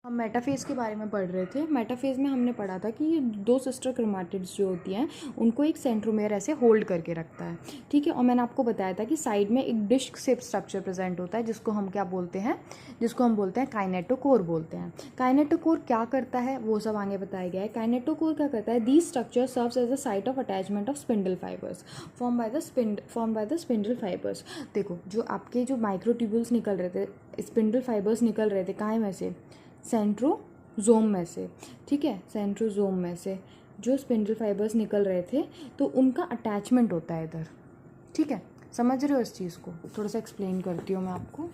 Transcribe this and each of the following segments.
हम मेटाफेज के बारे में पढ़ रहे थे। मेटाफेज में हमने पढ़ा था कि ये दो सिस्टर क्रोमैटिड्स जो होती हैं उनको एक सेंट्रोमेयर ऐसे होल्ड करके रखता है, ठीक है। और मैंने आपको बताया था कि साइड में एक डिस्क शेप स्ट्रक्चर प्रेजेंट होता है जिसको हम क्या बोलते हैं, जिसको हम बोलते हैं काइनेटोकोर बोलते हैं। काइनेटोकोर क्या करता है वो सब आगे बताया गया है। काइनेटोकोर क्या करता है, these structure serves as the site of attachment of spindle fibers form by the spindle fibers. देखो जो आपके जो माइक्रोट्यूब्यूल्स निकल रहे थे, स्पिंडल फाइबर्स निकल रहे थे कहाँ में से, सेंट्रोजोम में से, ठीक है। सेंट्रोजोम में से जो स्पिंडल फाइबर्स निकल रहे थे तो उनका अटैचमेंट होता है इधर, ठीक है। समझ रहे हो इस चीज़ को, थोड़ा सा एक्सप्लेन करती हूँ मैं आपको।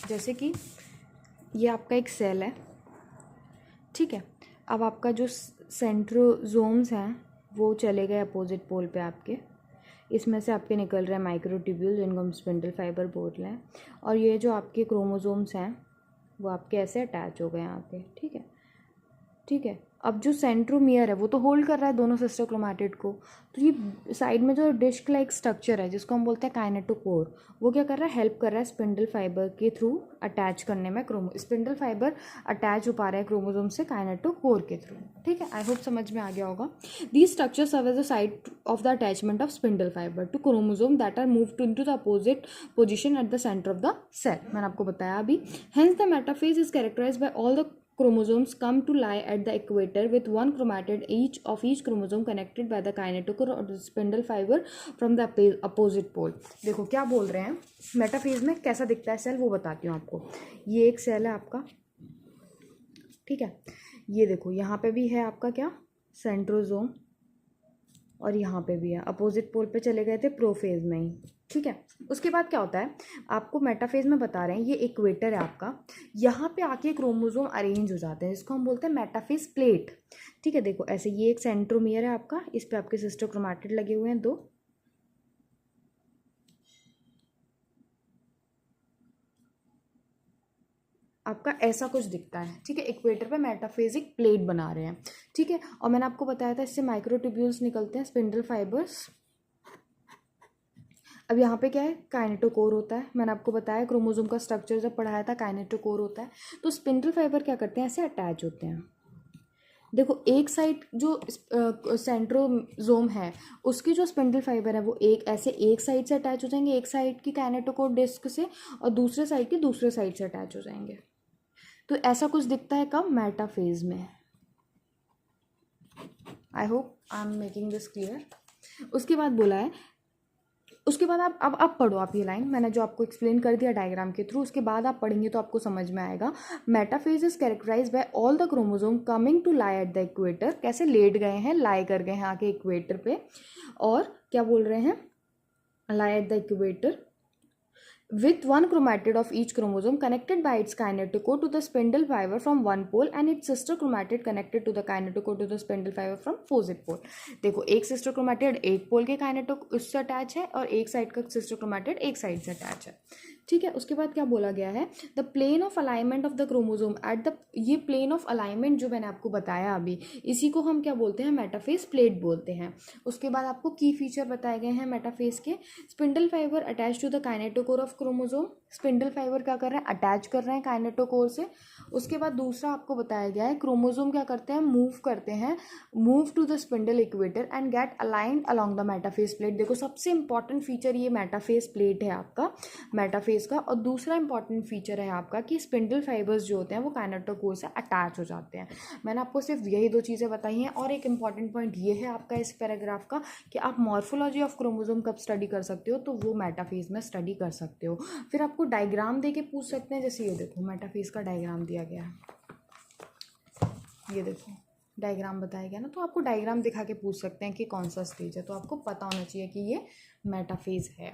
जैसे कि ये आपका एक सेल है, ठीक है। अब आपका जो सेंट्रोजोम्स हैं वो चले गए अपोजिट पोल पे आपके, इसमें से आपके निकल रहे हैं माइक्रोट्यूब्यूल जिनको हम स्पिंडल फाइबर बोल रहे हैं, और ये जो आपके क्रोमोसोम्स हैं वो आपके ऐसे अटैच हो गए यहाँ पे, ठीक है, ठीक है। अब जो सेंट्रोमियर है वो तो होल्ड कर रहा है दोनों सिस्टर क्रोमैटिड को, तो ये साइड में जो डिस्क लाइक स्ट्रक्चर है जिसको हम बोलते हैं काइनेटोकोर, वो क्या कर रहा है, हेल्प कर रहा है स्पिंडल फाइबर के थ्रू अटैच करने में। स्पिंडल फाइबर अटैच हो पा रहे हैं क्रोमोसोम से काइनेटोकोर के थ्रू, ठीक है। आई होप समझ में आ गया होगा। These structure serve as the site of the attachment of spindle fiber to chromosome that are moved into the opposite position at the centre of the cell. मैंने आपको बताया अभी। Hence the metaphase is characterized by all the chromosomes come to lie at the equator with one chromatid of each chromosome connected by the kinetochore or the spindle fiber from the opposite pole। देखो क्या बोल रहे हैं, metaphase में कैसा दिखता है cell वो बताती हूँ आपको। ये एक सेल है आपका, ठीक है। ये देखो यहाँ पे भी है आपका क्या, सेंट्रोजोम, और यहाँ पे भी है, अपोजिट पोल पे चले गए थे प्रोफेज में ही, ठीक है। उसके बाद क्या होता है, आपको मेटाफेज में बता रहे हैं ये इक्वेटर है आपका, यहाँ पे आके क्रोमोसोम अरेंज हो जाते हैं जिसको हम बोलते हैं मेटाफेज प्लेट, ठीक है। देखो ऐसे ये एक सेंट्रोमियर है आपका, इस पे आपके सिस्टर क्रोमैटिड लगे हुए हैं दो, आपका ऐसा कुछ दिखता है, ठीक है। इक्वेटर पे मेटाफेजिक प्लेट बना रहे हैं, ठीक है। और मैंने आपको बताया था इससे माइक्रोट्यूब्यूल्स निकलते हैं, स्पिंडल फाइबर्स। अब यहाँ पे क्या है, काइनेटोकोर होता है। मैंने आपको बताया क्रोमोसोम का स्ट्रक्चर जब पढ़ाया था, काइनेटोकोर होता है। तो स्पिंडल फाइबर क्या करते हैं, ऐसे अटैच होते हैं। देखो एक साइड जो सेंट्रोजोम है उसकी जो स्पिंडल फाइबर है वो एक ऐसे एक साइड से अटैच हो जाएंगे, एक साइड की काइनेटोकोर डिस्क से, और दूसरे साइड की दूसरे साइड से अटैच हो जाएंगे। तो ऐसा कुछ दिखता है कब, मेटाफेज में। I hope I am making this clear. उसके बाद बोला है, उसके बाद आप अब पढ़ो आप ये लाइन, मैंने जो आपको एक्सप्लेन कर दिया डायग्राम के थ्रू, उसके बाद आप पढ़ेंगे तो आपको समझ में आएगा। Metaphase is characterized by all the chromosome coming to lie at the equator, कैसे लेट गए हैं, लाई कर गए हैं आके इक्वेटर पे, और क्या बोल रहे हैं, लाई at the equator with one chromatid of each chromosome connected by its kinetochore to the spindle fiber from one pole and its sister chromatid connected to the kinetochore to the spindle fiber from opposite pole। देखो एक sister chromatid एक पोल के kinetochore उससे attach है और एक side का sister chromatid एक साइड से अटैच है, ठीक है। उसके बाद क्या बोला गया है, the plane of alignment of the chromosome at the, ये प्लेन ऑफ अलाइनमेंट जो मैंने आपको बताया अभी, इसी को हम क्या बोलते हैं, मेटाफेज प्लेट बोलते हैं। उसके बाद आपको की फीचर बताए गए हैं मेटाफेज के, spindle fiber attach to the kinetochore of chromosome, spindle fiber क्या कर रहे हैं, अटैच कर रहे हैं काइनेटोकोर से। उसके बाद दूसरा आपको बताया गया है, क्रोमोसोम क्या करते हैं, मूव करते हैं, move to the spindle equator and get aligned along the metaphase plate. देखो सबसे इंपॉर्टेंट फीचर ये मेटाफेज प्लेट है आपका, मेटाफेज का। और दूसरा इंपॉर्टेंट फीचर है आपका कि स्पिंडल फाइबर्स जो होते हैं वो काइनेटोकोर से अटैच हो जाते हैं। मैंने आपको सिर्फ यही दो चीज़ें बताई हैं। और एक इंपॉर्टेंट पॉइंट ये है आपका इस पैराग्राफ का कि आप मॉर्फोलॉजी ऑफ क्रोमोसोम कब स्टडी कर सकते हो, तो वो मेटाफेज में स्टडी कर सकते हो। फिर आपको डायग्राम दे के पूछ सकते हैं, जैसे ये देखो मेटाफेज का डायग्राम दिया गया है, ये देखो डायग्राम बताया गया ना, तो आपको डायग्राम दिखा के पूछ सकते हैं कि कौन सा स्टेज है, तो आपको पता होना चाहिए कि ये मेटाफेज है।